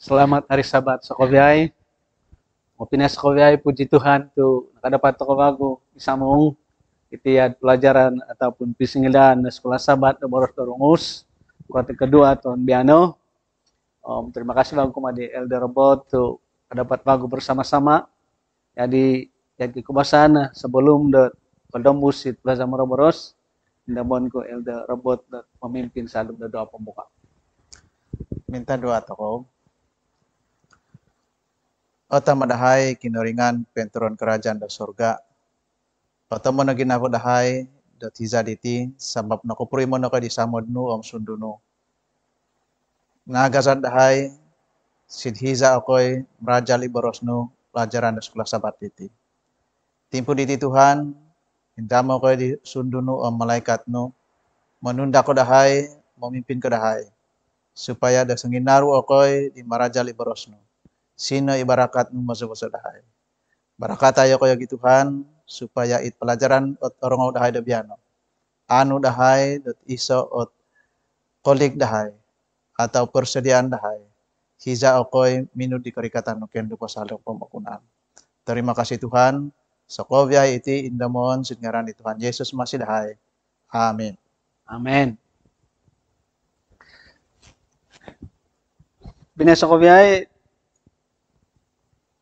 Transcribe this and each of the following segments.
Selamat hari Sabat Sokobiay. Pinas Sokobiay, puji Tuhan tu nakadapat ko bago isamong itiad pelajaran ataupun pisingilan na sekolah Sabat na boros dorungus. Kuat kedua tahun biano. Terima kasih bago kumadi Elder Robot tu dapat bago bersama-sama. Jadi kebasan sebelum de Koldombus it Plaza Moroboros. Indamon ko Elder Robot memimpin salub na doa pembuka. Minta doa toko. Ota madahay kinoringan penturon kerajaan da surga. Ota mo na ginako dahay dat hizaditi sabab nakupuri mo na ka di samod no om sunduno. Nagasan dahay sidhiza ako'y meraja liboros no pelajaran da sekolah Sabat diti. Timpo diti Tuhan, indamo ko di sunduno om malaikat no. Manunda ko dahay, memimpin ko dahay. Supaya da senginaru ako'y di meraja liboros no. Sino ibarakat no maso-maso dahay. Barakat tayo kaya Tuhan supaya it pelajaran ot orang dahay da biano. Anu dahay dot iso ot kolik dahay atau persediaan dahay. Hiza okoy minut di kerikatan no kendo pasalok pemakunaan. Terima kasih Tuhan. Sokovia iti indamon singaran di Tuhan Yesus masih dahay. Amin. Amin. Bina Sokovia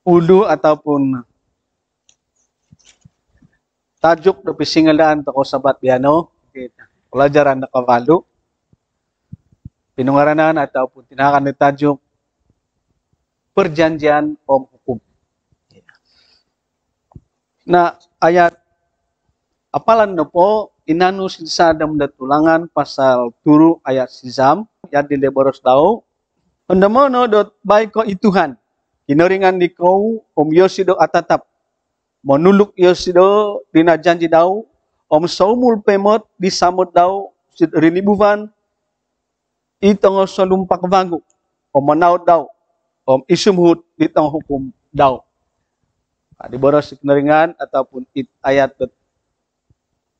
ulu ataupun tajuk do pisingalan toko Sabat biano pelajaran na kavalu pinungaranan ataupun tinakan ni tajuk perjanjian om hukum. Nah ayat apalan no po inanu sinsadam da tulangan pasal turu ayat sizam ya di leboros tau ondamono dot baik ko ituhan kinoringan di kau om yosido atatap monuluk yosido dina janji daw om saumul pemot di samot daw sid rinibuvan itong salumpak vagu om manaut daw om isumhut di tong hukum daw. Di boros kinoringan ataupun ayat dat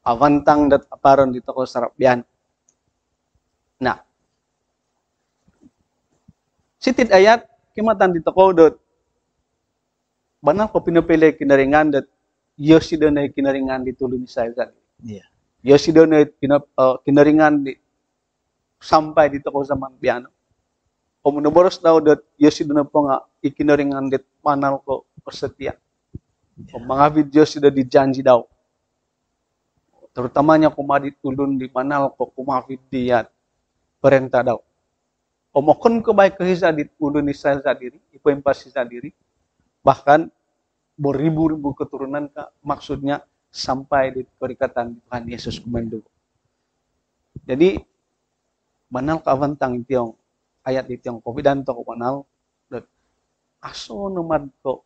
avantang dat aparon di toko sarabian. Nah sitit ayat kimatan di toko dot banal ko pinapili kinaringan dat yosido na kinaringan di tulo ni Saizan. Iya. Yosido na kinaringan di sampai di toko zaman biano. O monoboros daw dat yosido na po nga ikinaringan dit panal ko persetia. O mga video sudah dijanji daw. Terutamanya kumadi tulun di panal ko kumafid diat perintah daw. Omokon ko baik kehiza di ulun Israel sadiri, ipoimpas sadiri, bahkan beribu-ribu keturunan ka, maksudnya sampai di perikatan Tuhan Yesus kumendu. Jadi manal kavantang itiong ayat itiong kovidan to ko manal dat aso nomad ko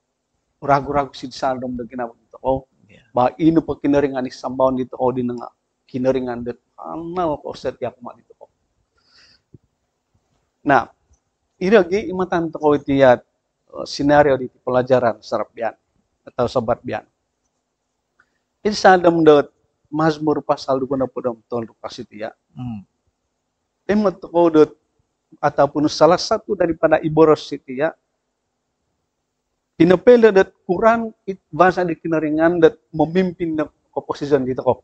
ragu-ragu si saldom da ginawag dito ko. Ba ino pa kinaringan isambaon dito ko din nga kinaringan dat anal ko setiap ma dito ko. Nah, iragi imatan to ko itiyat senaryo di pelajaran sarap bian atau sabat bian. Itu sadam dot Mazmur pasal 26 tol kasih ya. Emot to ko dot ataupun salah satu daripada iboros itu ya. Pinapela dat Quran it bahasa di kinaringan dat memimpin na komposisyon dito ko.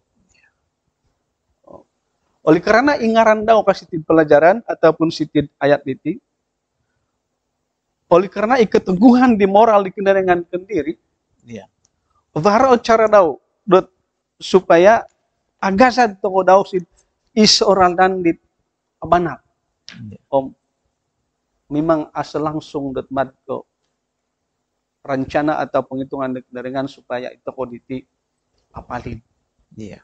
Oleh karena ingaran daw kasitid pelajaran ataupun sitid ayat diti. Oleh karena iketeguhan di moral di kinaringan kendiri. Iya. Varo cara daw dot supaya agasad to ko daw sid is oral dan di abanat. Om memang asal langsung dot mad ko rencana atau penghitungan dengan supaya itu koditi apalin. Iya.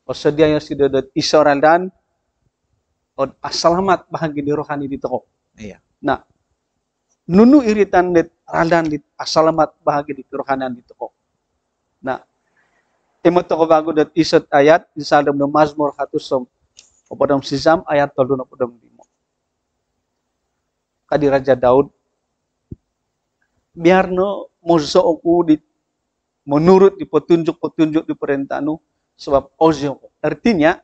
Sedia yang sudah isoran dan asalamat bahagi di rohani di toko. Iya. Nah, nunu iritan dit radan dit asalamat bahagi di rohanan di toko. Nah, emot toko bago dat isot ayat di salam do Mazmur hatusum opadam sizam ayat 35. Kadi Raja Daud biar no mozo oku di menurut di petunjuk di perintah nu sebab ozio artinya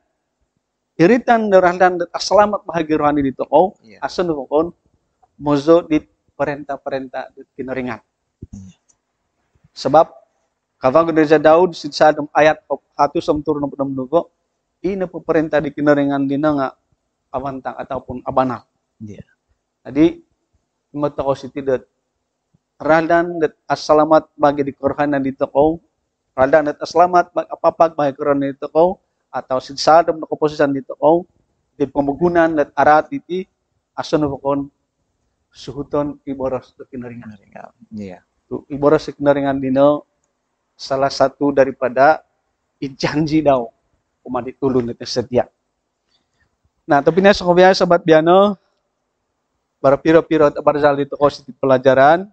iritan dan selamat bahagia rohani di toko asan kon mozo di perintah-perintah di kinaringan. Sebab kavang Raja Daud sa ayat 1 sampai turun 6 ini pemerintah di kinaringan dina nga awantang ataupun abanal. Yeah. Jadi mata ko si tidak radan dat asalamat bagi di korhanan dito ko, radan dat asalamat bagi apapag bagi korhanan dito ko, atau sidsadam na komposisan dito ko, di pemagunan dat arat iti aso na kon suhuton iboros do kinaringan. Yeah. Iboros do kinaringan dino salah satu daripada ijanji daw kumadi tulun nito setia. Nah, tapi na sa kubiya sabat biano para piro-piro at barzal dito ko sa pelajaran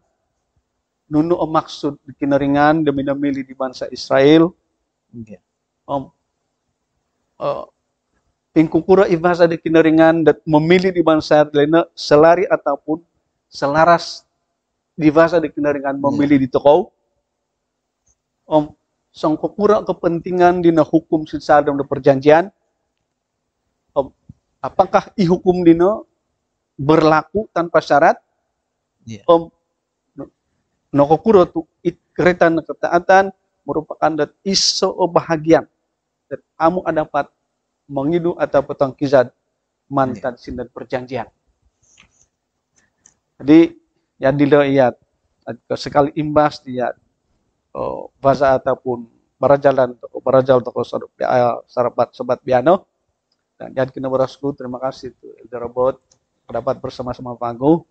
nuno ang maksud di kinaringan demi namili di bansa Israel. Yeah. Pingkukura ibasa di kinaringan dat memilih di bansa Israel selari ataupun selaras di bahasa di kinaringan memilih di toko. Sangkukura kepentingan dina hukum sidsadam na perjanjian. Apakah ihukum dino berlaku tanpa syarat? Yeah. Nokokuro tu kereta na ketaatan merupakan dat iso o bahagian. Dat amu dapat mengidu atau petang kizad mantan sindan perjanjian. Jadi ya dilo iyat sekali imbas dia bahasa ataupun barajal toko sarabat sobat biano. Dan jadi kena berasku, terima kasih tuh Elder Robot dapat bersama-sama Pagu.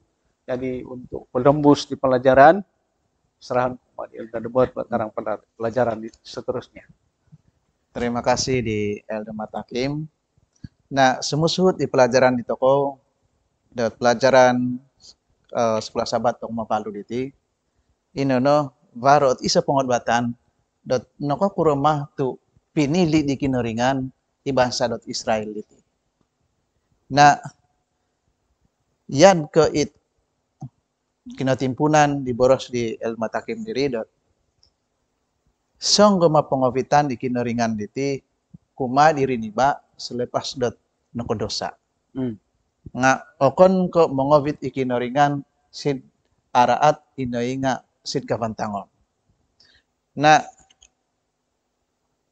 Jadi untuk penembus di pelajaran, serahan kepada Elder Robot sekarang pelajaran seterusnya. Terima kasih di Elder Matakim. Nah, semusuh di pelajaran di toko, dan pelajaran sekolah sahabat toko mapalu diti, inono varot isa pengobatan, dot noko kuremah tu pinili di kinaringan di bangsa dot Israel itu. Nah, yan ke it kinatimpunan di boros di El Matakim diri dot song mapengovitan di kinaringan diti kuma diri niba selepas dot nokodosa. Nga okon ko mengovit ikinaringan sid araat inoi nga sid kavantangon. Nah,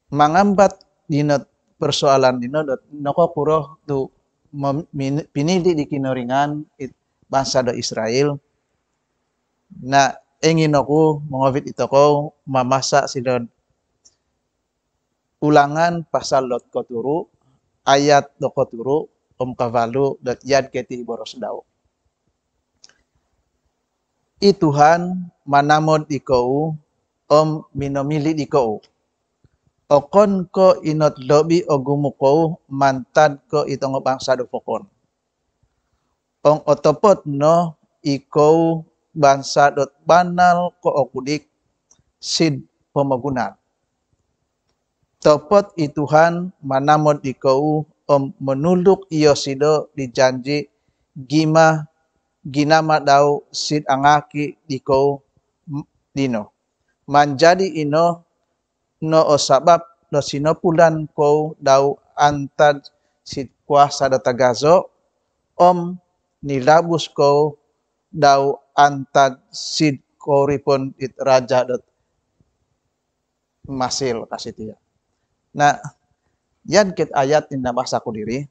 mangambat dinot persoalan dino noko kuro tu pinili di kinaringan bangsa do Israel. Na ingin aku mengawit itu ko mamasa sidon ulangan pasal dot koturu ayat dot koturu kavalu dot yad keti boros daw. Tuhan manamod ikaw minomili ikaw. Okon ko inot lobi o gumuko mantad ko itong bangsa do pokon. Ong otopot no ikaw bangsa dot banal ko okudik sid pemagunan. Topot ituhan manamod ikaw menuluk iyo sido dijanji ginama daw sid angaki ikaw dino. Manjadi ino no o sabab no sinopulan ko daw antad sit kuasa da tagazo nilabus ko daw antad sid koripon it raja dot masil kasitiya. Nah, yan kit ayat in nabasa ko diri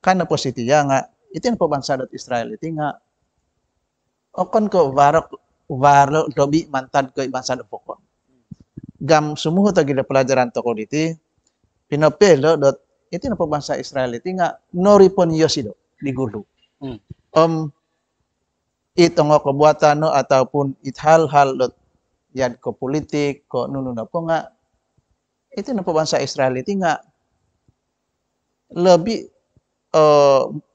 kana positiya nga itin po bangsa dot Israel iti nga okon ko waro dobi mantad ko bangsa dot pokon. Gam sumuho tagi da pelajaran toko diti pinapelo dot iti na bangsa Israel iti nga noripon yosido di gulu. Ito nga kabuatan no ataupun hal-hal dot yan ko politik ko nuno na po nga iti na bangsa Israel iti nga lebih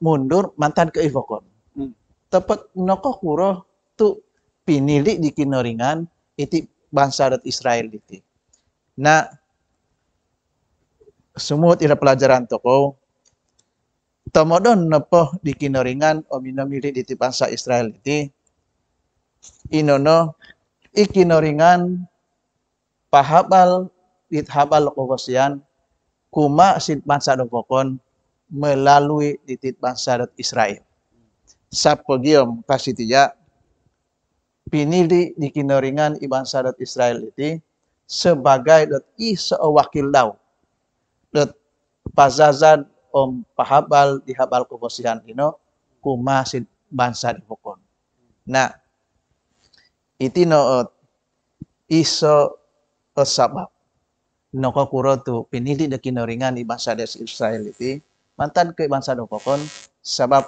mundur mantan ke ivokon. Tepat noko kuro tu pinili di kinaringan iti bangsa dat Israel iti. Na sumut ila pelajaran toko tomodon na po di kinaringan o minamili iti bangsa Israel iti inono ikinaringan pahabal it habal kokosyan kuma sit bangsa do pokon melalui ditit bangsa dat Israel. sa pagiom pasitiya pinili di kinoringan ibangsa dat Israel iti sebagai dat isa wakil daw dat pazazan pahabal di habal kubosihan ino kumasid bansa di Bukon. Nah, iti noot iso sabab no kakuro tu pinili da kinoringan ibangsa da Israel iti mantan ke bangsa do Bukon sabab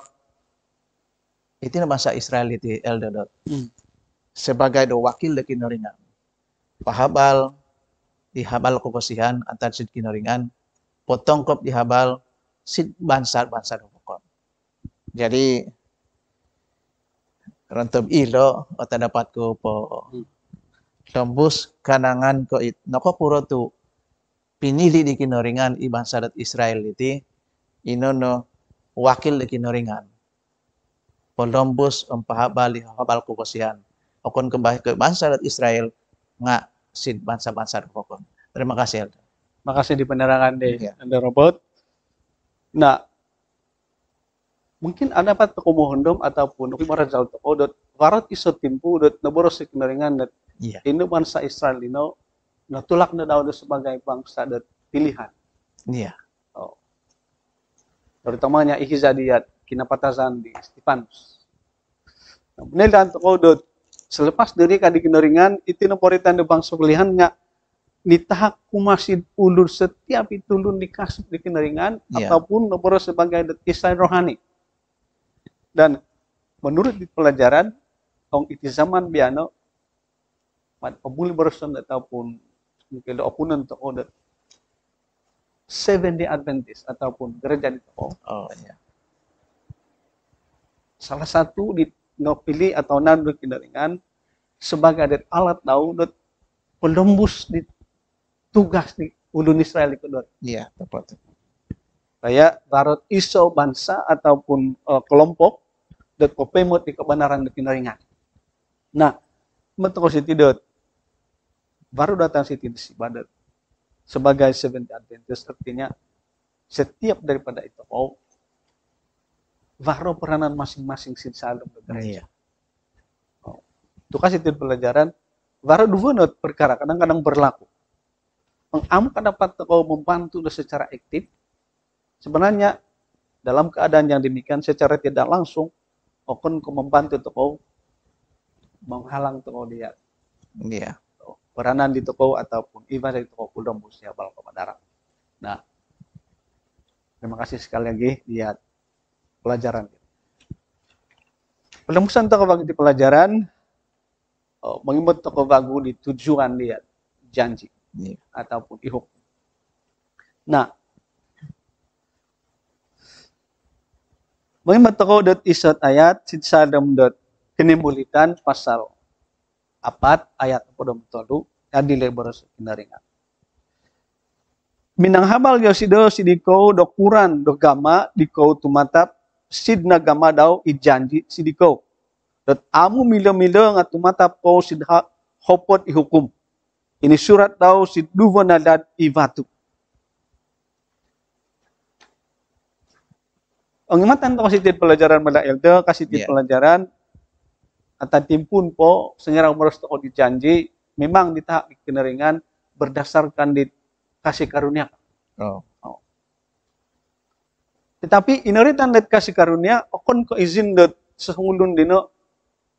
iti na bangsa Israel iti eldodot sebagai do wakil da kinoringan pahabal di habal kubosihan antar sid kinoringan potongkop di habal sid bansa-bansa do Bukon. Jadi rantob ilo o dapat ko po tembus kanangan ko it nako puro tu pinili di kinoringan ibangsa dat Israel iti inono wakil di kinoringan polombus pahabal di habal kubosihan okon kembali ke bangsa dat Israel nga sid bansa-bansa do Bukon. Terima kasih. Makasih di penerangan deh, Iya. Anda robot. Nah, mungkin ada pat kumuhundum ataupun marazal to dot warat iso timpu dot naboros kinaringan dot Iya. Indo bangsa Israel ino natulak na daw sebagai bangsa dot pilihan. Iya. Oh. Terutamanya ihizadiyat kinapatasan di Stefanus. Nah, beneran to dot selepas dari kadi kinaringan itu naporitan de bangsa pilihan nga nitahak kumasid ulur setiap itulun dikasih di kinaringan Iya. ataupun naboros sebagai dot Israel rohani. Dan menurut di pelajaran ong iti zaman biano mat pabuli berson ataupun mungkin opunan to order Seventh Day Adventist ataupun gereja di toko Oh iya. salah satu di pilih atau nandu kinaringan sebagai alat daud penembus di tugas di ulun Israel di kedua. Iya, tepat. Kayak barot iso bangsa ataupun kelompok dat popemot di kebenaran di kinaringan. Nah, metoko si tidot baru datang si tidot si badat sebagai Seventh Day Adventist artinya setiap daripada itu baru peranan masing-masing si salom Iya. Itu kasih tidot pelajaran baru dua not perkara kadang-kadang berlaku. Am dapat kau membantu secara aktif sebenarnya dalam keadaan yang demikian secara tidak langsung okon kau membantu kau menghalang toko dia Iya. peranan di toko ataupun ibadah di toko kudom busia bal kepadara. Nah, terima kasih sekali lagi lihat pelajaran. Penembusan toko bagi di pelajaran mengimbau toko bagu di tujuan dia janji Iya. ataupun ihuk. Nah, mengimbau toko dot isot ayat sidsadam dot kenimbulitan pasal 4 ayat 23 adile boros kinaringan. Minang habal yosido sidiko dokuran do gama diko tumatap sidna gama daw ijanji sidiko. Dot amu milo-milo nga tumatap ko sidha hopot ihukum. Ini surat daw sidduwa nadad ibatu. Ang imatan to kasi pelajaran mala eldo kasi pelajaran atau timpun po sengerang meros to dijanji memang ditahak kinaringan berdasarkan di kasih karunia. Oh. Tetapi inuritan det kasih karunia okon ko izin det sehulun dino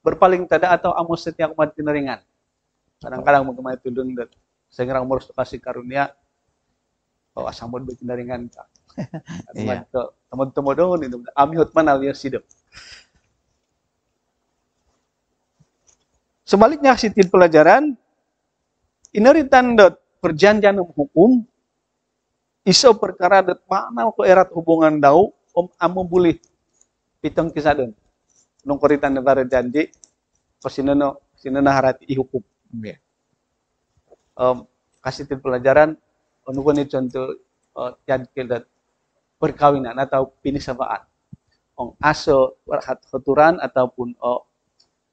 berpaling tada atau amos setiap mat kinaringan. Kadang-kadang mengemai tulun det sengerang meros to kasih karunia asambot be kinaringan ka. Iya. Teman-teman doon itu amihot man alias hidup. Sebaliknya sitil pelajaran inuritan dot perjanjian hukum iso perkara dot makna ko erat hubungan daw amo boleh pitong kisadon nung koritan na janji ko sinano harati ihukum. Iya. Kasih til pelajaran ano ko ni contoh tiad dot perkawinan atau pinisabaan. Ong aso haturan ataupun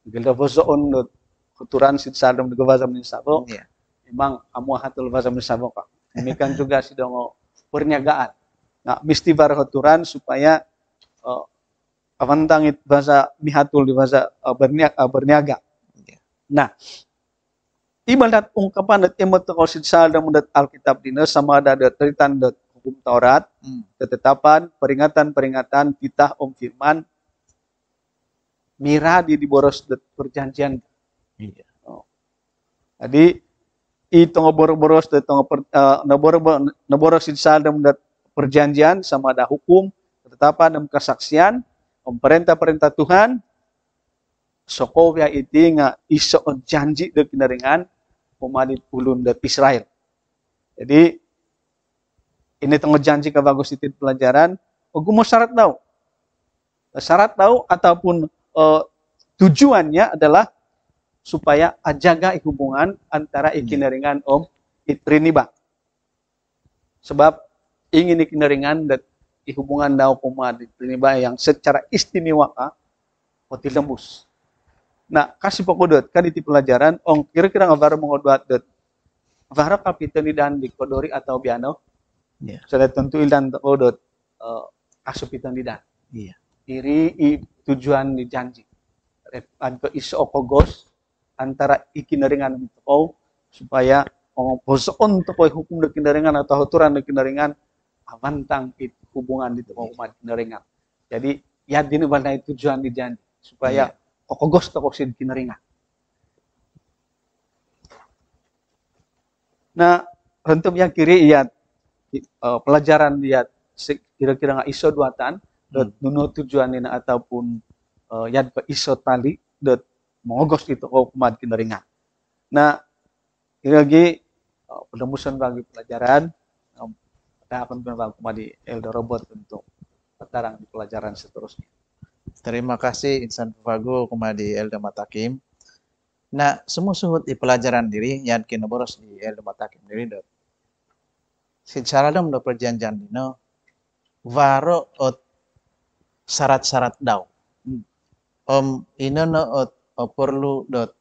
gelavozoon dot kuturan si sadom di gawazam ni sabo. Iya. Memang amu hatul gawazam ni sabo ka. Demikian juga sidongo perniagaan. Nah, mesti barhoturan supaya Avantang it bahasa mihatul di bahasa berniaga. Nah, ibadat ungkapan dat emot ko sal dan mudat Alkitab dina sama ada teritan dat hukum Taurat, ketetapan, peringatan-peringatan, titah firman, mira di boros dat perjanjian. Iya. Jadi itu ngeboros dat ngeboros sal dan mudat perjanjian sama ada hukum, ketetapan dan kesaksian, perintah-perintah Tuhan, Sokovia itu nga iso janji de kinaringan umat ulun dat Israel. Jadi ini tengah janji ke bagus itu pelajaran. Mau syarat tahu. Syarat tahu ataupun tujuannya adalah supaya ajaga hubungan antara ikinaringan itriniba. Sebab ingin ikinaringan dat hubungan daw umat itriniba yang secara istimewa poti lembus. Nah, kasih pokok kan itu pelajaran, kira-kira ngabar mengodat dot. Vara kapitan dan di kodori atau biano. Iya. Sudah tentu ildan kodot asupitan dan. Iya. Iri tujuan dijanji. Ke iso okogos antara ikinaringan itu supaya poson to hukum de kinaringan atau aturan de kinaringan avantang itu hubungan di umat kinaringan. Jadi ya dini bandai tujuan dijanji supaya okogos to sin kinaringan. Nah, untuk yang kiri ya pelajaran dia kira-kira nggak iso duatan, nuno tujuan ini ataupun yad ke iso tali, mengogos itu umat kinaringan. Nah, lagi penemusan bagi pelajaran, tahapan bagi di Eldo Robot untuk petarang di pelajaran seterusnya. Terima kasih Insan Pufago kumadi Elda Matakim. Nah, semua suhut di pelajaran diri yang kini boros di Elda Matakim diri dot. Secara dalam do perjanjian dino varo ot syarat-syarat daw. Ino no ot perlu dot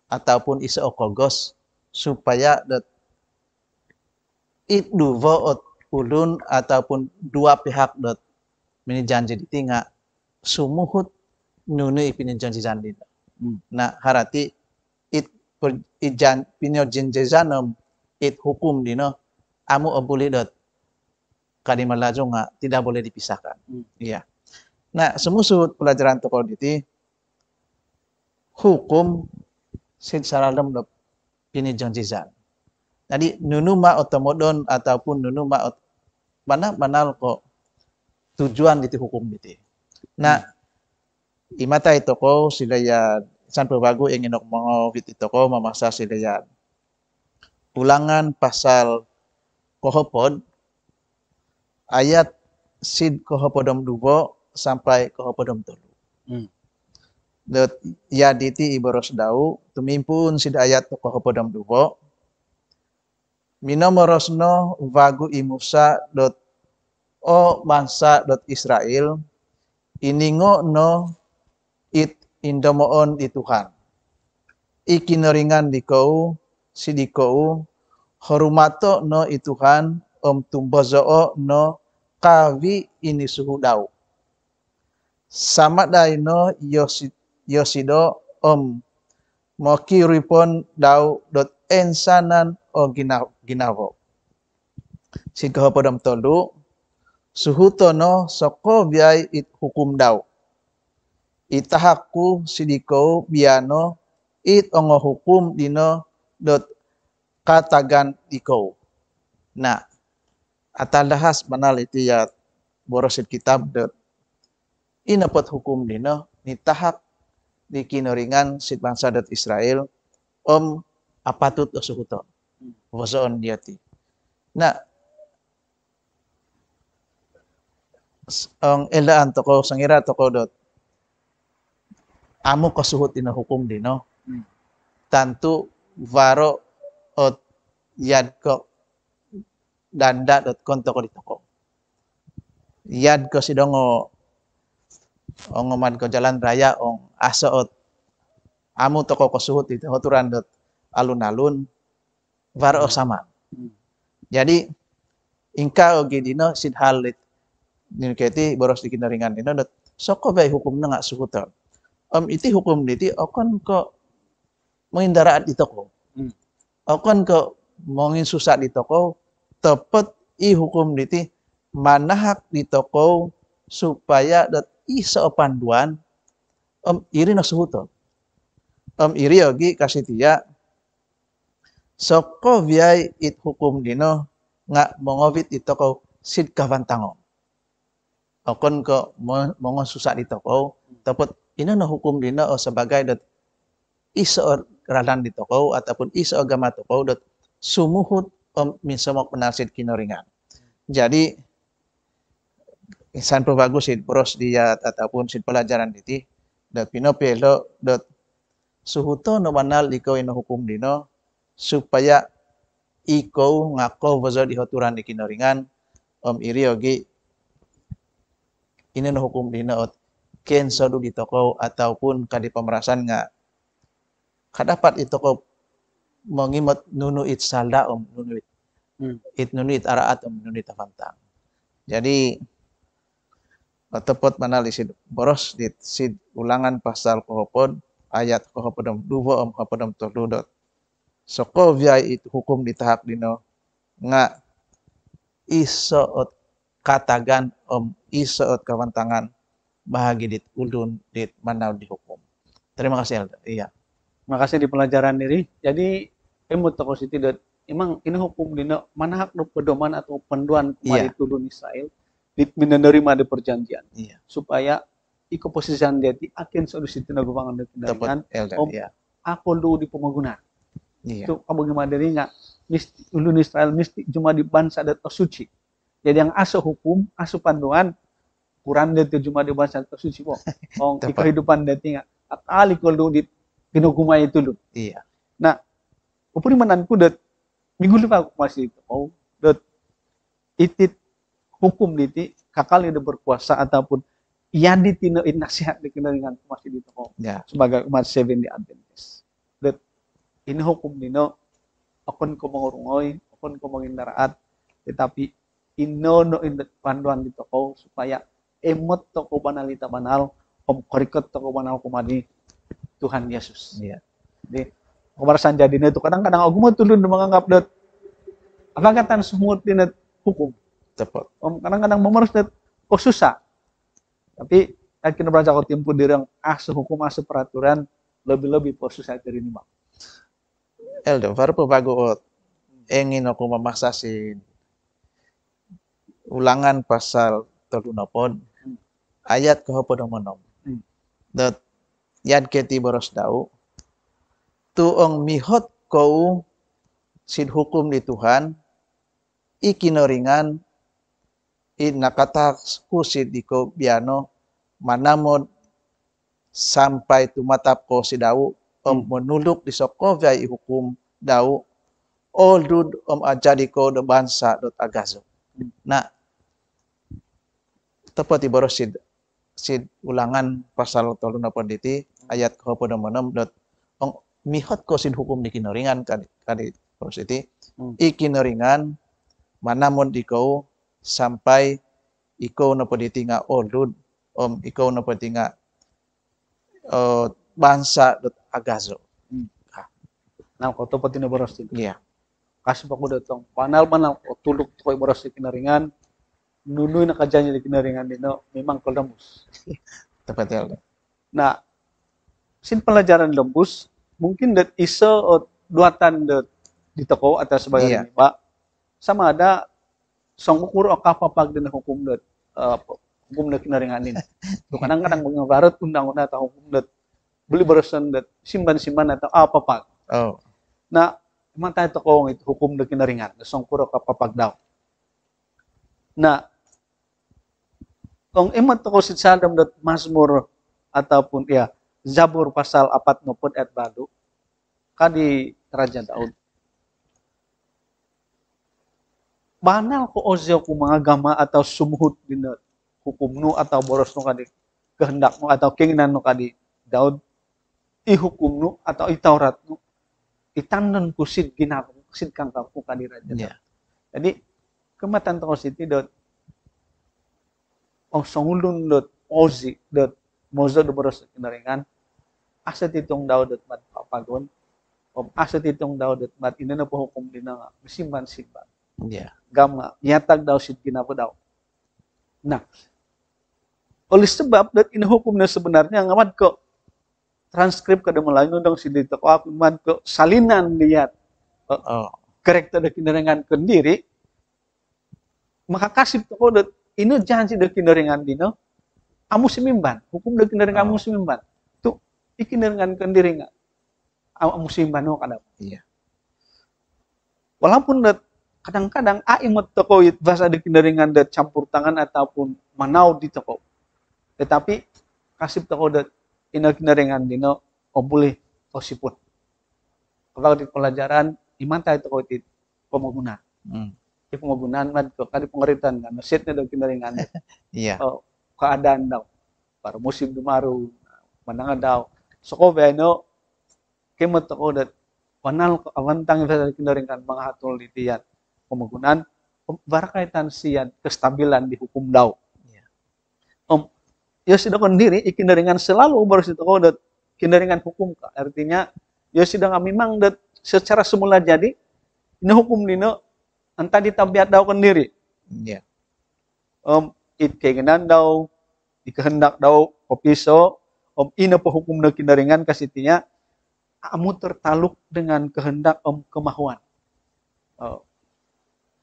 ataupun iso okogos supaya dot itu ot ulun ataupun dua pihak dot mini janji ditingga sumuhut nunu ipinin janji jandi. Nah, harati pinyojanjanom it hukum dino amu obuli dot kadima lajo nga tidak boleh dipisahkan. Iya. Nah, semusut pelajaran tokoh diti hukum secara dalam dot pinyojanjizan. Jadi nunuma otomodon ataupun nunuma mana kok tujuan diti hukum diti. Nah, imata itoko silaya San Pufago ingin mengawit itoko memaksa silaya ulangan pasal kohopod ayat sid kohopodom 2 sampai kohopodom 3. Dot ya diti iboros dau tumimpun sid ayat kohopodom 2 minomorosno vagu imusa dot o bangsa dot Israel iningo no it indomoon di Tuhan. Ikineringan dikau sidikau horumato no ituhan tumbozoo no kawi ini suhu dau. Sama daino yosido mokiripon dau dot ensanan o ginavo. Sigaho podam tolu suhutono soko biay it hukum dau. Itahaku sidiko biano it ongo hukum dino dot katagan diko. Nah, atalahas manal itu ya borosit kitab dot inapot hukum dino nitahak di kinoringan sit bangsa dot Israel apatut o suhuton. Wasoon diati. Nah, ang elaan toko sangira toko dot amo kasuhut ina hukum dino tantu varo ot yad ko danda dot konto ko ditoko yad ko sidongo man ko jalan raya aso ot amo toko kasuhut itu hoturan dot alun-alun varo sama. Jadi ingka ogi dino sid halit niketi boros dikinaringan dino dot soko bay hukum na nga suhuto. Iti hukum diti okon ko mengindaraat di toko. Okon ko mongin susah di toko tepat i hukum diti manahak di toko supaya dat isa panduan iri na suhuto. Iri ogi kasih tia soko biay it hukum dino nga mongobit ito ko sid kavantango. Okon ko mongo susah di toko tapot ino na hukum dino o sebagai dat isa ralan di toko ataupun isa agama toko dat sumuhut minsomok penalsid kinoringan. Jadi insan bagus sid pros dia ataupun sid pelajaran diti dat pinopelo dat suhuto no manal ikaw ino hukum dino supaya ikaw ngako bazo di hoturan di kinoringan iri ogi ini no hukum dino ot ken sodu di toko ataupun kadi pemerasan nga kadapat itu ko mengimot nunu it salda nunu it nunu it araat nunu it avantang. Jadi tepat manal isid boros di sid ulangan pasal kohopod ayat kohopodom duvo kohopodom toludot. Soko viay itu hukum ditahak dino nga isoot katagan isoot kawantangan bahagi dit ulun dit manaw di hukum. Terima kasih Elda. Iya. Makasih di pelajaran diri. Jadi emut toko siti dat emang ini hukum dino manahak no pedoman atau panduan kemari tulun Israel dit menerima di perjanjian. Iya. Supaya iko posisian dia di akin solusi tina gubangan dengan aku lu di pemaguna. Iya. Itu bagaimana dari nggak ulun Israel mesti cuma di bangsa dat suci. Jadi yang asuh hukum, asuh panduan Quran dia cuma di bangsa dat suci po. Di kehidupan dia tinggal akali kalau di pinuguma itu lu. Iya. Nah, upuri mananku dat minggu lepas masih itu. Dat itit hukum diti kakal yang berkuasa ataupun ia ditino nasihat dengan masih di toko sebagai umat Seventh Day Adventist. Dat ini hukum dino akon ko mangurungoy, akon ko mangindaraat, tetapi inono in panduan di toko supaya emot toko banalita banal, korikot toko banal kumadi Tuhan Yesus. Iya. Jadi kemarasan jadinya itu kadang-kadang aku mau tulun menganggap dat apa kata semut dina hukum. Tepat. Kadang-kadang memerus dat kok susah. Tapi yakin belajar kau timpu diri yang asuh hukum asuh peraturan lebih-lebih susah dari ini bang. Eldo, baru bagus ingin aku memaksasin ulangan pasal tolunapon ayat kehopodomonom. Dat yan keti boros dau tuong mihot kau sid hukum di Tuhan ikinoringan nakata kusid iko biano manamod sampai tumatap ko si dau menuluk di Sokovia hukum dau oldud ajadi ko do bansa dot agazo. Nah tepat boros sid ulangan pasal toluna ponditi ayat kehopodomonom dot mihot ko sid hukum di kinoringan kadi prositi ikinoringan manamon ikaw sampai ikaw na pwede nga oldud ikaw na pwede nga bansa dot agazo. Nah, kau tu pati na boros itu. Iya. Kasih paku datang panal tuluk koy boros di kinaringan nunuy na kajanya di kinaringan dino memang koldamus. Tepat ya. Nah, sin pelajaran lembus mungkin dat iso duatan dat di toko atau sebagai ini, Pak. Sama ada song ukur o kapapag din hukum dat hukum dat kinaringan ini. Kadang-kadang mengabarot undang-undang atau hukum dat beli berusan dat simpan-simpan atau apa pak. Oh. Nah, emang tayo toko itu hukum dat kinaringan, song ukur o kapapag daw. Nah, kung emang toko si Sadam dat Mazmur ataupun ya Zabur pasal 4 ayat baru kadi Raja Daud. Banal ko ozyo ko mga gama atau sumuhut din hukum no atau boros no kadi kehendak no atau keinginan no kadi Daud ihukum no atau itaurat no itanon kusid ginako kusid kang kaku kadi Raja Daud. Jadi kematan toko siti dot songulun dot ozi dat mozo do boros kinaringan aset itong daw dat mat papagon aset itong daw dat mat ina na po hukum din nga simban-simban Yeah. gama nyatag daw sid ginapo daw. Nah, oleh sebab dat inahukum na sebenarnya ngamad ko transkrip kada malayo dong si dito ko ako man ko salinan lihat Oh. karakter da kinaringan kendiri makakasip ko dat ino janji da kinaringan dino amu simimban hukum da kinaringan amu simimban tu ikinaringan kendiri nga amu simimban no kada. Iya. Walaupun dat kadang-kadang imot toko bahasa da kinaringan dat campur tangan ataupun manau di toko. Tetapi kasip toko dat ina kinaringan dino boleh osipun. Kalau di pelajaran imanta toko itu pemagunaan. Di pemagunaan mad ko kadi pengeritan kan setnya da kinaringan. Iya. Keadaan daw para musim dumaru mananga daw. So ko no kemot toko dat panal awantang bahasa kinaringan mga hatol di tiyan pemagunaan barakaitan siyan kestabilan di hukum daw. Ya sudah sendiri ikinaringan selalu baru itu kau dat kinaringan hukum artinya ya sudah memang dat secara semula jadi ini hukum dino entah ditabiat daw kendiri. Iya. It keinginan daw dikehendak daw opiso ina hukum na kinaringan kasitinya amu tertaluk dengan kehendak kemahuan.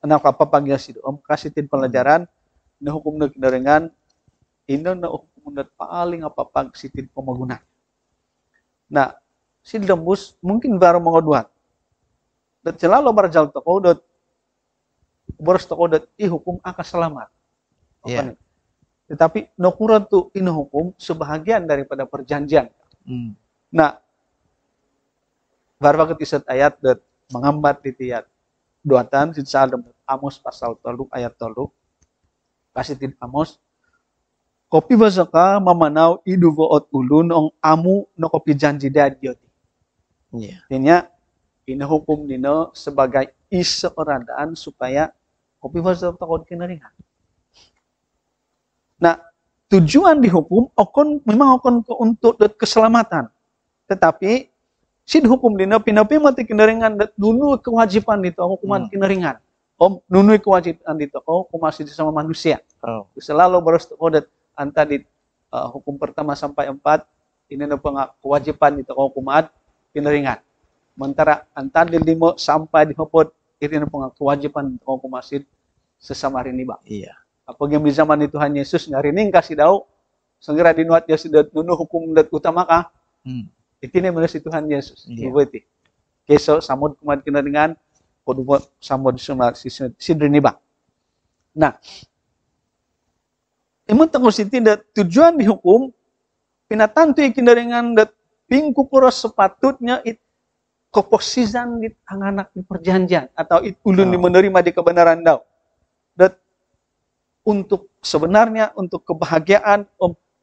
Anak apa pagi sido kasitin pelajaran na hukum na kinaringan ino na hukum na paling apa pag sitin pemagunaan. Nah, si dembus mungkin baru mengoduhan. Dat selalu berjal toko dat boros toko dat hukum akan selamat. Iya. Tetapi nokuran tu ino hukum sebahagian daripada perjanjian. Nah, baru isat ayat dat mengambat di tiat duatan si Salem Amos pasal 3 ayat 3 kasih tin Amos kopi basaka mamanaw iduvoot ulun ong amu no kopi janji dadyot. Iya. Artinya inahukum nino sebagai iseorandaan supaya kopi basaka takon kinaringan. Nah, tujuan dihukum memang untuk keselamatan. Tetapi sid hukum dina pinapi mati kinaringan nunu kewajiban dito hukuman kinaringan. Nunu kewajiban dito masih sama manusia. Selalu harus kodet anta di hukum pertama sampai 4 ini na kewajiban dito hukuman kinaringan. Sementara anta di 5 sampai di 4 ini na kewajiban dito hukumasid sesama riniba. Iya. Apag yung zaman ni Tuhan Yesus ngarining kasi daw sangira dinuat ya sidat nunu hukum dat utama ka. Itini mo si Tuhan Yesus. Ibuti. Keso samod kumad kinaringan kudu samod suma si Riniba. Nah, imong tangos tidak tujuan dihukum pinatantoy kinaringan dat pingku kuros sepatutnya keposizan di anak di perjanjian atau ulun di menerima di kebenaran daw. Dat untuk sebenarnya untuk kebahagiaan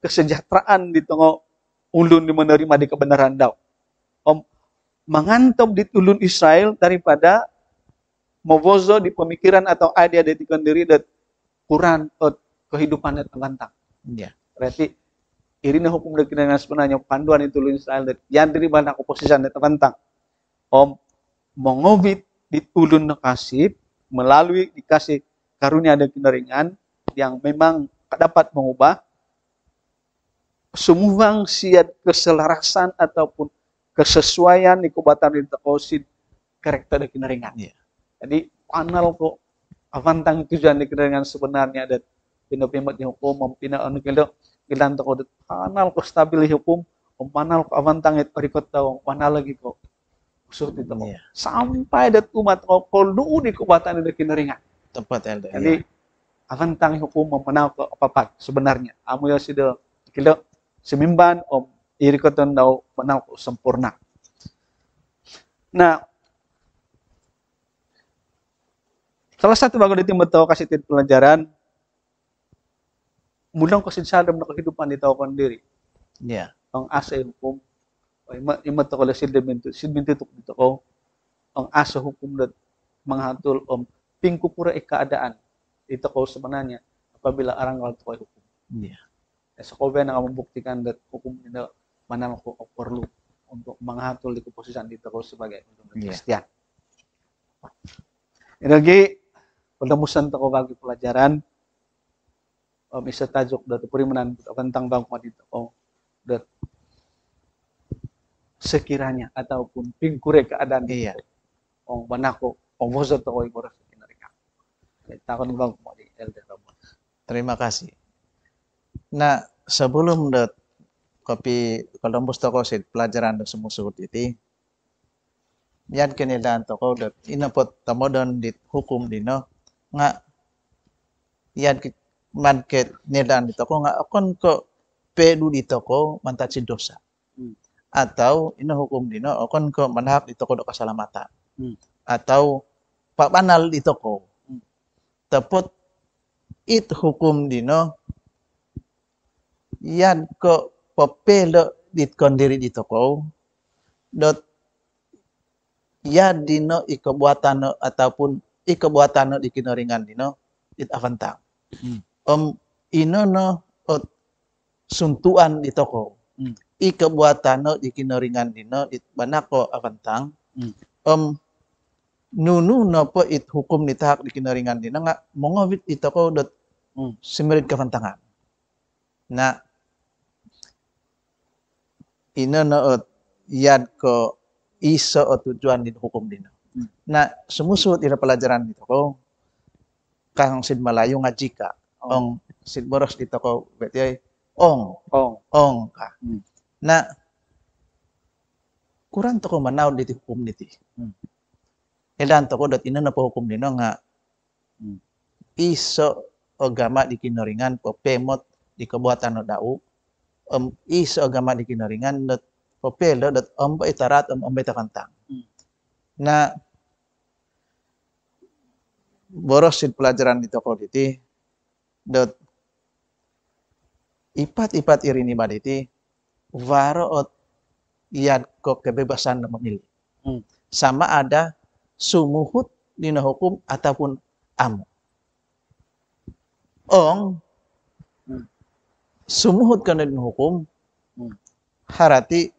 kesejahteraan di tengah ulun di menerima di kebenaran daw. Mengantop di ulun Israel daripada movozo di pemikiran atau idea di diri dan kurang kehidupan yang terlantang. Iya. Berarti irina hukum dengan sebenarnya panduan itu ulun Israel dan yang dari banyak oposisi yang terlantang. Mengobit di ulun nakasih melalui dikasih karunia ada kinaringan yang memang dapat mengubah semua siat keselarasan ataupun kesesuaian di kubatan di tekosid karakter di kinaringan. Yeah. Jadi panal kok avantang tujuan di kinaringan sebenarnya dan pinapimat di hukum mampina anu kilo ilan toko panal ko stabil hukum panal ko avantang it parikot taw panal lagi ko usut itu Yeah. sampai dat umat ko kolu di kubatan di kinaringan. Tepat Elder. Jadi avantang hukum memenau ke apa sebenarnya amu ya sudah kilo semimban irikoton daw menau sempurna. Nah, salah satu bago di timbeto kasih tit pelajaran mulang ko sadam na kehidupan di tao diri. Iya. Ang asa hukum imat ko la sidmintu tuk dito ko ang asa hukum dat manghatul pingku pura keadaan. Ito ko sebenarnya apabila arang ko hukum. Iya. Eskobe na membuktikan dat hukum tidak mana ko perlu untuk mengatur di keposisian itu sebagai Kristen. Ini lagi penemusan toko bagi pelajaran bisa tajuk dat perimenan tentang bangku di toko dat sekiranya ataupun pingkure keadaan Iya. Banako bozo toko iboras kinarika. Takon bangku di elder Ramos. Terima kasih. Nah, sebelum dat kopi Columbus toko sit pelajaran dat semua suhut itu, yan kinilaan toko dat inapot tamodon dit hukum dino nga yan manket nilaan dito ko nga akon ko pedu dito ko mantaci dosa. Atau hukum dino akon ko manhak dito ko do kasalamatan. Atau pak banal dito ko. Tapot it hukum dino yan ko papelo dit kondiri dito ko dot yan dino ikabuatan ataupun ikabuatan di kinoringan dino it avantang. Ino no ot suntuan dito ko. Ikabuatan di kinoringan dino it banako avantang. Nunu no po it hukum ditahak di kinoringan dino nga mongowit ito ko dot simerit kavantangan. Na ino no ot yan ko iso o tujuan din hukum dino. Na sumusut ila pelajaran dito ko kang sid malayo nga jika ong sid boros dito ko beti ong ka. Na kurang to ko manaw diti hukum diti. Ilan to ko dat ina na po hukum dino nga iso o gama di kinoringan po pemot di kabuatan no dau iso o gama di kinoringan dat popelo dat omba itarat omba itakantang. Na boros sid pelajaran dito ko diti dot ipat-ipat irini baditi waro ot iad ko kebebasan na memilih. Sama ada sumuhut dina hukum ataupun amu. Ong sumuhut kana dina hukum harati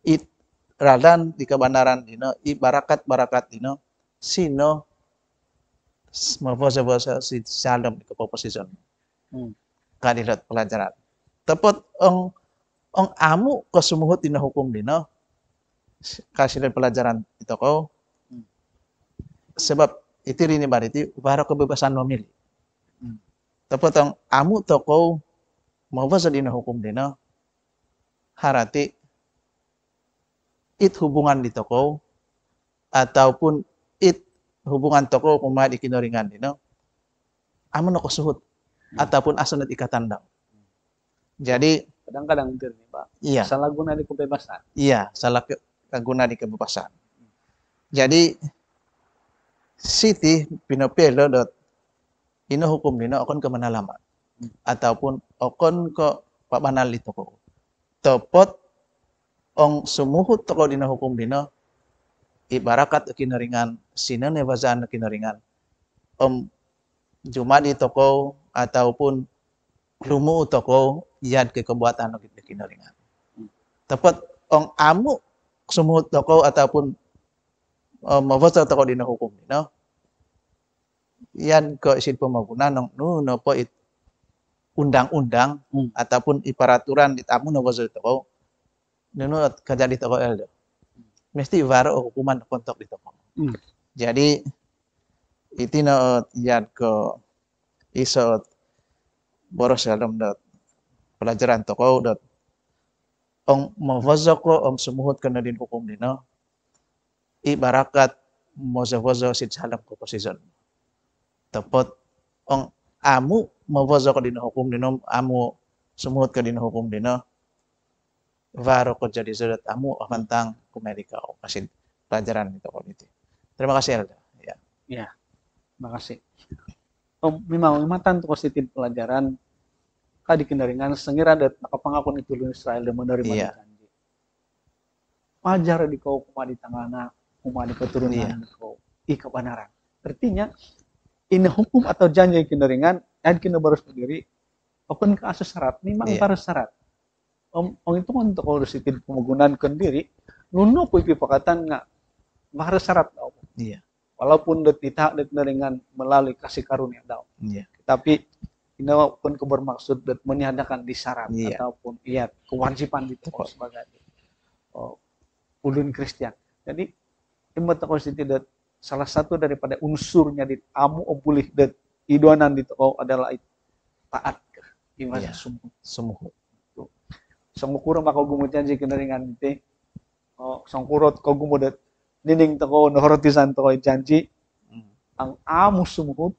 it radan di kebenaran dino barakat dino sino mavosa si salom di keposisyon. Kadilat pelajaran. Tepot ong amu kesumuhut dina hukum dino kasilan pelajaran itu ko sebab itu rini bariti para kebebasan memilih. Tepot ong amu toko mavosa dina hukum dino harati it hubungan di toko ataupun it hubungan toko kuma di kinoringan dino amun no suhut ataupun asunat ikatan daw. Jadi kadang-kadang nih Pak. Iya. Salah guna di kebebasan. Iya, salah guna di kebebasan. Jadi Siti pinopelo dot ino hukum dino okon ke manalaman ataupun okon ko pabanal di toko. Topot ong sumuhut toko dino hukum dino ibarakat kinoringan sino nebazan kinoringan cuma di toko ataupun lumu toko yad ke kebuatan di kinoringan. Tepat ong amu sumuhut toko ataupun mavosa toko dino hukum dino yan ko isin pemagunan no po it undang-undang ataupun iparaturan di tamu no vosa toko nuno kajadi toko eldo. Mesti waro hukuman kontok di toko. Jadi itu no yan ko iso boros dalam dot pelajaran toko dot ong mavosa ko ong sumuhut kana din hukum dino ibarakat moza-voza sid salam ko posisyon. Tepot ong amu mavosa ko din hukum dino amu sumuhut ka din hukum dino waro ko jadi surat amu avantang kumerika o kasi pelajaran itu politik. Terima kasih Elda. Ya. Ya. Terima kasih. Memang tanto positif pelajaran kadi kinaringan sengira dat nakapangakon itu lu Israel dan menerima janji. Wajar di kau kuma di tangana, kuma di keturunan kau kebenaran. Artinya ini hukum atau janji kinaringan dan kina baru sendiri open ke asa syarat, memang Iya. para syarat. Om itu untuk kalau sitin pemgunaan kendiri, nuno po ipipakatan nga para syarat daw. Iya. Walaupun tidak dengan melalui kasih karunia daw. Iya. Tapi ini pun bermaksud meniadakan di syarat Iya. ataupun kewajiban itu sebagai ulun Kristen. Jadi imbat ko tidak salah satu daripada unsurnya di amu obulih dan idoanan di toko adalah taat iman Sumuhut. Sangkuro mako gumutyan si kinaringan ite. Sangkurot ko gumudat nining toko nohorotisan toko janji ang amu sumuhut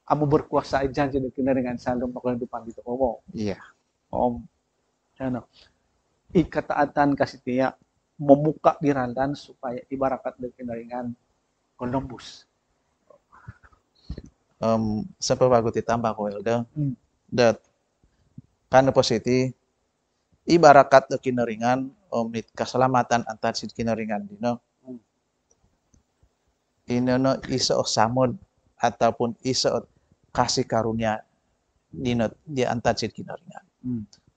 amu berkuasa janji di kinaringan salom mako kehidupan di toko mo. Iya. Ano, ikataatan kasih dia membuka di randan supaya ibarakat di kinaringan Columbus. Sa bago ditambah ko Elda, that kano positi ibarakat do kinaringan mit keselamatan antar si kinaringan dino. Ino isa o samod ataupun isa o kasih karunia dino di antar si kinaringan.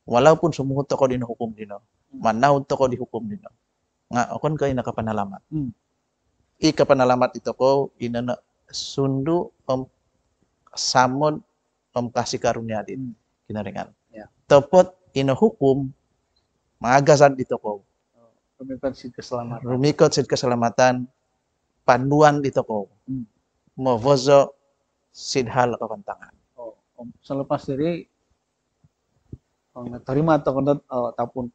Walaupun sumuhut ko dino hukum dino, manahod ko dihukum dino. Nga akon kay nakapanalamat. Ikapanalamat ito ko ino sundu samod kasih karunia din kinaringan. Topot hukum maagasan dito ko. Rumikot sid keselamatan panduan dito ko. Movozo sidhal kapantangan. Selepas dari terima ataupun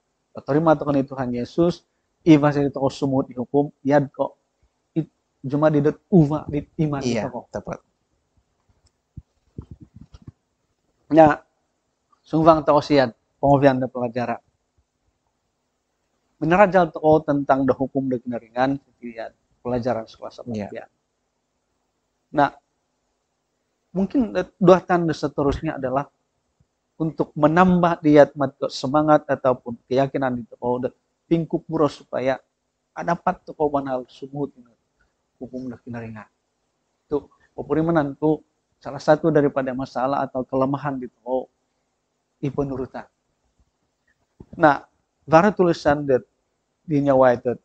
terima Tuhan Tuhan Yesus, iba sa ito ko sumut ihukum, yad ko cuma didot uva di iman iya, ito ko. Tepat. Nya sungfang toko siyan pengobian na pelajaran. Menerajal toko tentang the hukum de kinaringan setiap pelajaran sekolah Iya. Nah, mungkin dua tanda seterusnya adalah untuk menambah diat semangat ataupun keyakinan di toko pingkup buro supaya dapat toko banal sumut hukum de kinaringan. Itu popurimanan tuh salah satu daripada masalah atau kelemahan di toko penurutan. Nah, bara tulisan dat di nyawa itu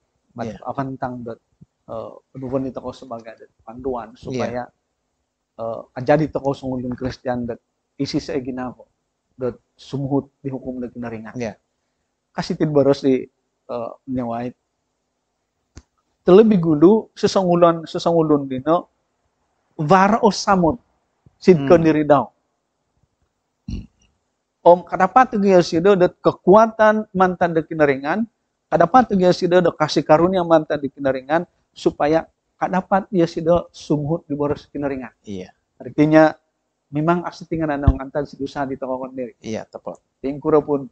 tentang dat penurunan itu sebagai panduan supaya jadi toko sungulun Kristen dat isi seegina ko dat sumuhut di hukum dat kinaringan. Kasih tid baros di nyawa itu. Terlebih dulu sesungulun dino vara o samot sidko diri daw. Kadapat tuh sido dat kekuatan mantan di kinaringan, kadapat tuh sido dat kasih karunia mantan di kinaringan supaya kadapat dia sido sumuhut di boros kinaringan. Iya. Artinya memang astingan anong antan si dosa di toko diri. Iya, tepat. Tingkuro pun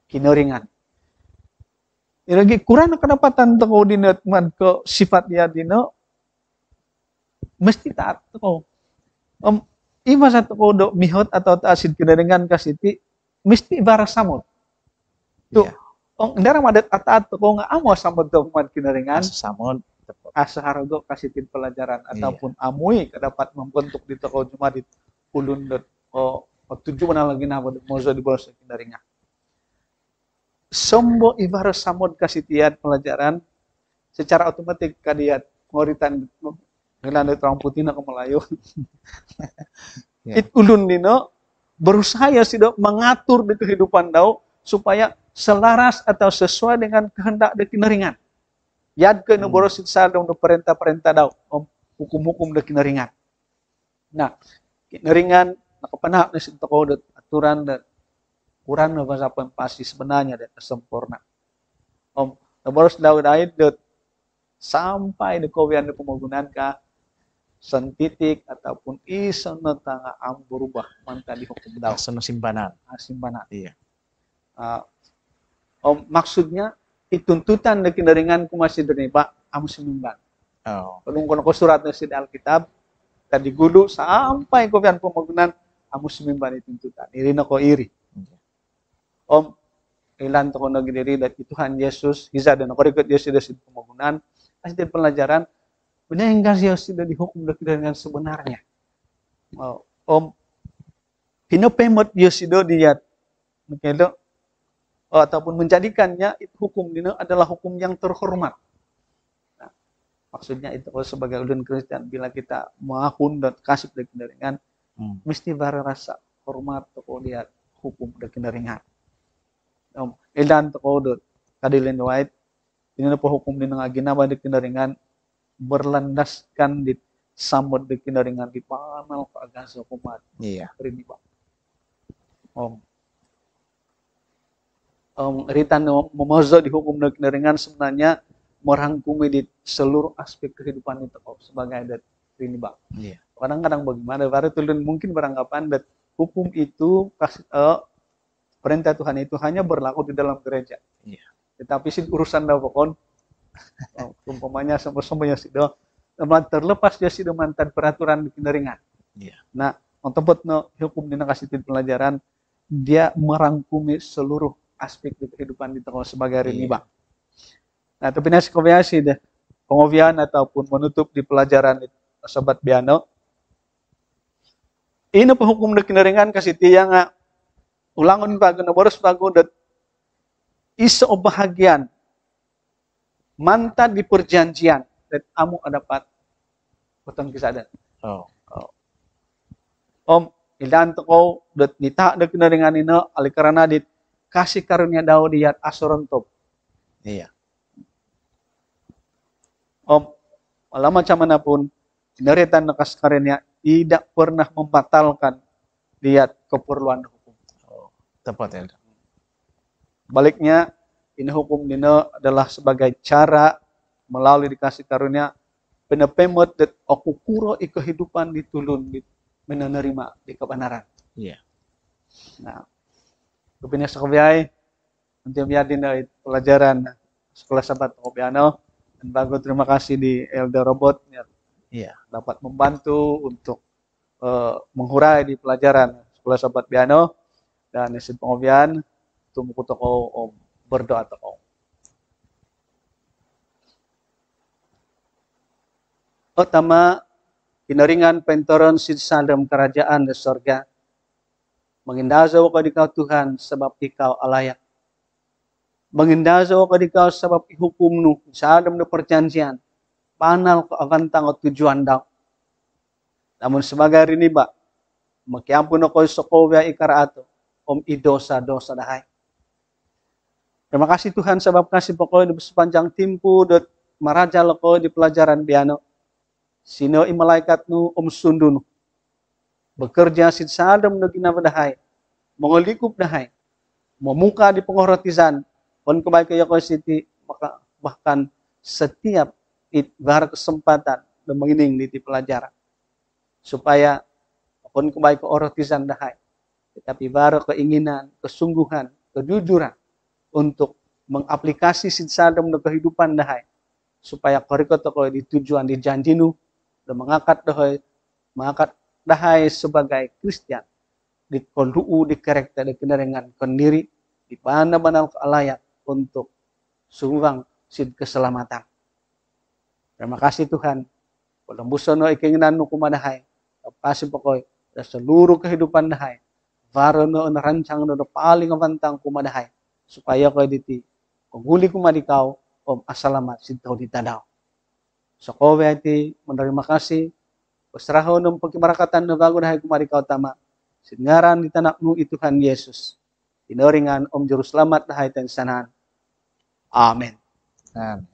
kinaringan. Iragi kurang kedapatan toko dinat man ke sifat dia dino mesti taat toko. Iba sa toko do mihot atau taasid kinaringan kasiti mesti ibarat samot. Tuh, ndara madat ataat toko nga amo samot do man kinaringan. Samot. Asa harago kasitin pelajaran ataupun amui dapat membentuk di toko cuma di ulun dot tujuan lagi na mozo di bawah kinaringan. Sombo ibarat samot kasitian pelajaran secara otomatis kadiat ngoritan ngelandet orang putih na ke Melayu. It ulun dino berusaha ya sido mengatur di kehidupan dau supaya selaras atau sesuai dengan kehendak di kinaringan. Yad ke boros sadong do perintah-perintah daw hukum-hukum de kinaringan. Nah, kinaringan nakapanah na sin toko dat aturan dat kurang na bahasa pasti sebenarnya dat sempurna. Boros daw dait dat sampai de kowian de pembangunan ka sentitik ataupun isang natanga ang berubah mantan di hukum daw. Sono simpanan. Simpanan. Iya. Maksudnya tuntutan de kinaringan ku masih deniba am simimban. Kalau kono surat na sid Alkitab tadi gudu sampai kopian pembangunan amu simimban tuntutan. Iri na ko iri. Ilan to kono gidiri dat Tuhan Yesus hiza dan ko rikot Yesus sid pembangunan asli pelajaran benar enggak sih sudah dihukum de kinaringan sebenarnya. hinapemot yosido dia mungkin ataupun menjadikannya itu hukum dina adalah hukum yang terhormat. Nah, maksudnya itu sebagai ulun Kristen bila kita mengaku dan kasih dengan mesti bara rasa hormat toko dia hukum dengan edan toko dot kadilin white ini po hukum dina agina ba dengan berlandaskan di samud dengan di panal ke agasa hukumat. Iya. Rini ba. Ritan memozo di hukum dengan sebenarnya merangkumi di seluruh aspek kehidupan itu sebagai adat rini ba. Iya. Kadang-kadang bagaimana baru tulun mungkin beranggapan dat hukum itu perintah Tuhan itu hanya berlaku di dalam gereja. Iya. Tetapi sih urusan dah pokon umpamanya sama-sama sido terlepas dia sido mantan peraturan dengan. Iya. Nah, untuk hukum dina kasih pelajaran dia merangkumi seluruh aspek di kehidupan di tengah sebagai rini ba. Nah, tapi nasi kopiasi deh pengovian ataupun menutup di pelajaran itu sobat biano. Ini penghukum dengan kasih tiang ulangun bago na boros bago dat iso bahagian mantad di perjanjian dan amu dapat potong kisah. Ilan toko dat nita dengan ini alih karena dit kasih karunia dao diat asurontop. Iya. Walau macam manapun dinaritan nakas karunia tidak pernah membatalkan lihat keperluan hukum. Tepat ya. Baliknya ini hukum dina adalah sebagai cara melalui dikasih karunia penepemot dat aku kuro kehidupan ditulun menerima di kebenaran. Iya. Nah, rupanya sekobiai nanti biadin pelajaran sekolah sahabat kopiano dan bagus terima kasih di Elder Robot Iya. dapat membantu untuk menghurai di pelajaran sekolah sahabat piano dan isin pengobian tumuku toko berdoa toko. Utama kinaringan pentoron sidsa dalam kerajaan di sorga mengindazo ka dikaw Tuhan sebab ikaw alayak. Mengindazo ka dikaw sebab ihukum nu sa dalam perjanjian panal ko avantang o tujuan daw. Namun sebagai rini ba, makiampun ako sokowya ikaraato, idosa-dosa dahay. Terima kasih Tuhan sebab kasih pokoknya di sepanjang timpu dot marajal ko di pelajaran biano. Sino malaikat nu sundun. Bekerja sid sadam na ginabadahay. Mengolikup dahay. Memuka di penghoratisan. Pon kebay kaya ko siti bahkan setiap itbar kesempatan dan mengining di pelajaran. Supaya pun kembali ke oratisan dahay. Tetapi baru keinginan, kesungguhan, kejujuran untuk mengaplikasi sidsadam dan kehidupan dahay. Supaya koriko toko di tujuan di janjinu dan mengangkat dahay sebagai Kristen. Di kondu'u, di karakter, di kenaringan kendiri, di mana-mana kealayak untuk sumbang sid keselamatan. Terima kasih Tuhan. Pelembusan no keinginan nu kumadahay. Kasih pokok dan seluruh kehidupan dahay. Varo no narancang no paling avantang kumadahay. Supaya ko diti kung kumadikaw asalamat sintaw ditadaw. So ko iti menerima kasih. Pasrahon ng pagkimarakatan na bago dahay kumadikaw tama. Singaran di tanak nu Tuhan Yesus. Tinoringan Juru Selamat dahay tan sanan. Amen. Amen.